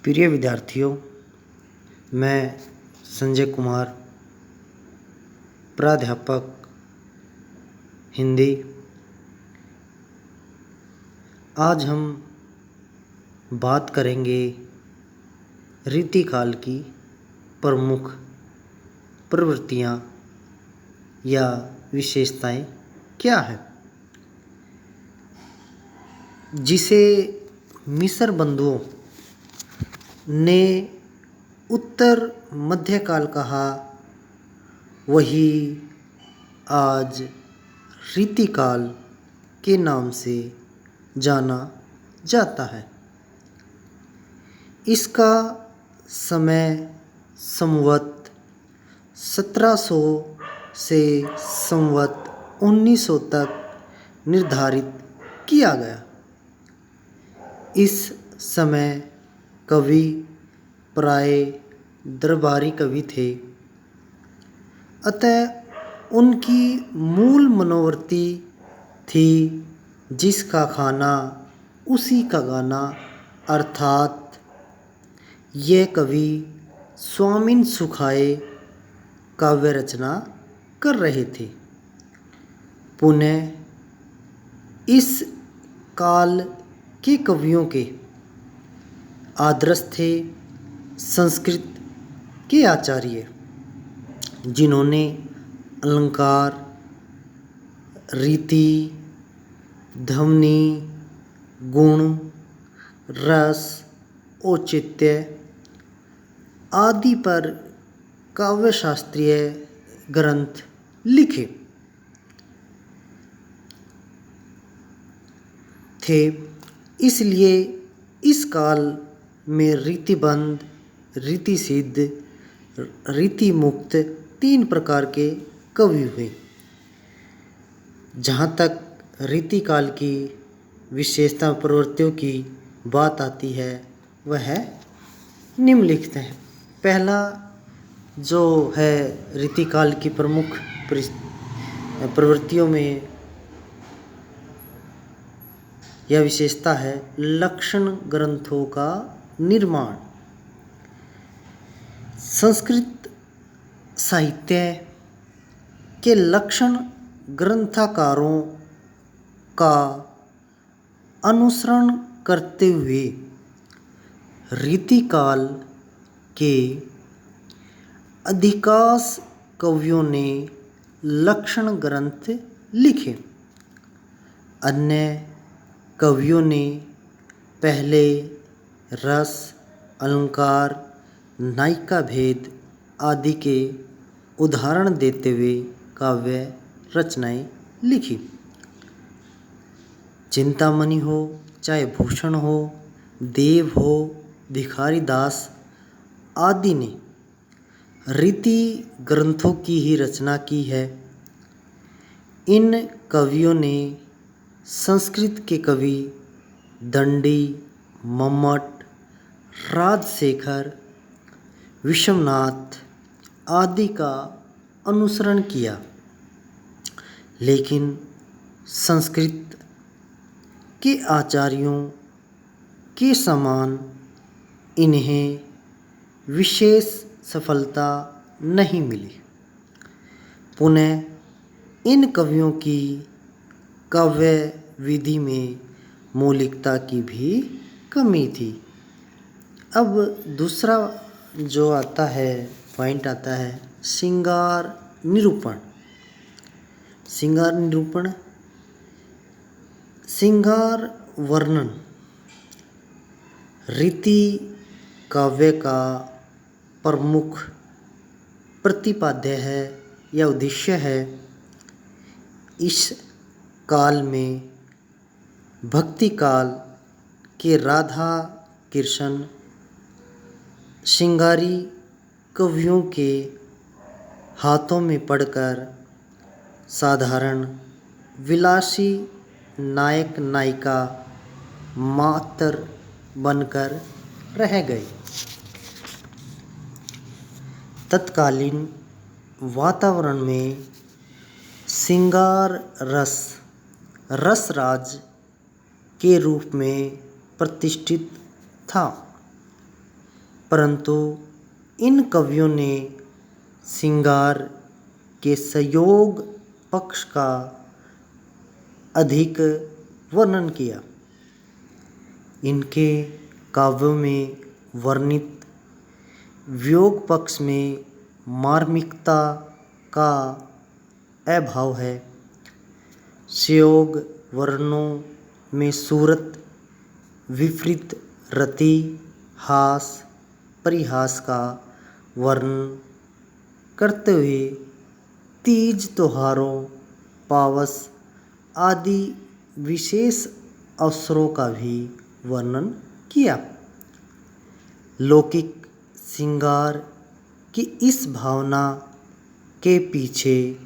प्रिय विद्यार्थियों, मैं संजय कुमार, प्राध्यापक हिंदी। आज हम बात करेंगे रीतिकाल की प्रमुख प्रवृत्तियाँ या विशेषताएं क्या है, जिसे मिस्र बंधुओं ने उत्तर मध्यकाल कहा, वही आज रीतिकाल के नाम से जाना जाता है। इसका समय संवत 1700 से संवत 1900 तक निर्धारित किया गया। इस समय कवि प्राय दरबारी कवि थे, अतः उनकी मूल मनोवृत्ति थी जिसका खाना उसी का गाना, अर्थात ये कवि स्वामिन सुखाए काव्य रचना कर रहे थे। पुनः इस काल के कवियों के आदर्श थे संस्कृत के आचार्य, जिन्होंने अलंकार, रीति, ध्वनि, गुण, रस, औचित्य आदि पर काव्यशास्त्रीय ग्रंथ लिखे थे। इसलिए इस काल में रीतिबद्ध, रीतिसिद्ध, रीतिमुक्त 3 प्रकार के कवि हुए। जहाँ तक रीतिकाल की विशेषता प्रवृत्तियों की बात आती है, वह निम्नलिखित है। पहला जो है रीतिकाल की प्रमुख प्रवृत्तियों में यह विशेषता है लक्षण ग्रंथों का निर्माण। संस्कृत साहित्य के लक्षण ग्रंथकारों का अनुसरण करते हुए रीतिकाल के अधिकांश कवियों ने लक्षण ग्रंथ लिखे। अन्य कवियों ने पहले रस, अलंकार, नायिका भेद आदि के उदाहरण देते हुए काव्य रचनाएं लिखी। चिंतामणि हो, चाहे भूषण हो, देव हो, भिखारी दास आदि ने रीति ग्रंथों की ही रचना की है। इन कवियों ने संस्कृत के कवि दंडी, मम्मट, राजशेखर, विश्वनाथ आदि का अनुसरण किया, लेकिन संस्कृत के आचार्यों के समान इन्हें विशेष सफलता नहीं मिली। पुनः इन कवियों की काव्य विधि में मौलिकता की भी कमी थी। अब दूसरा जो आता है पॉइंट आता है श्रृंगार निरूपण। श्रृंगार निरूपण, श्रृंगार वर्णन रीति काव्य का प्रमुख प्रतिपाद्य है या उद्देश्य है। इस काल में भक्ति काल के राधा कृष्ण श्रृंगारी कवियों के हाथों में पड़कर साधारण विलासी नायक नायिका मात्र बनकर रह गए। तत्कालीन वातावरण में श्रृंगार रस रसराज के रूप में प्रतिष्ठित था। परंतु इन कवियों ने श्रृंगार के संयोग पक्ष का अधिक वर्णन किया। इनके काव्यों में वर्णित वियोग पक्ष में मार्मिकता का अभाव है। संयोग वर्णों में सूरत, विपरीत, रति, हास, परिहास का वर्णन करते हुए तीज त्योहारों, पावस आदि विशेष अवसरों का भी वर्णन किया। लौकिक श्रृंगार की इस भावना के पीछे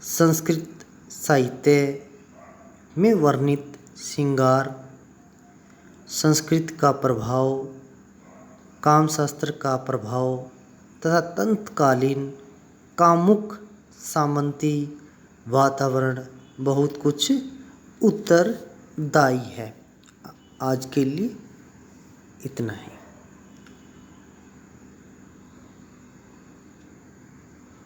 संस्कृत साहित्य में वर्णित श्रृंगार, संस्कृत का प्रभाव, कामशास्त्र का प्रभाव तथा तत्कालीन कामुक सामंती वातावरण बहुत कुछ उत्तरदायी है। आज के लिए इतना ही।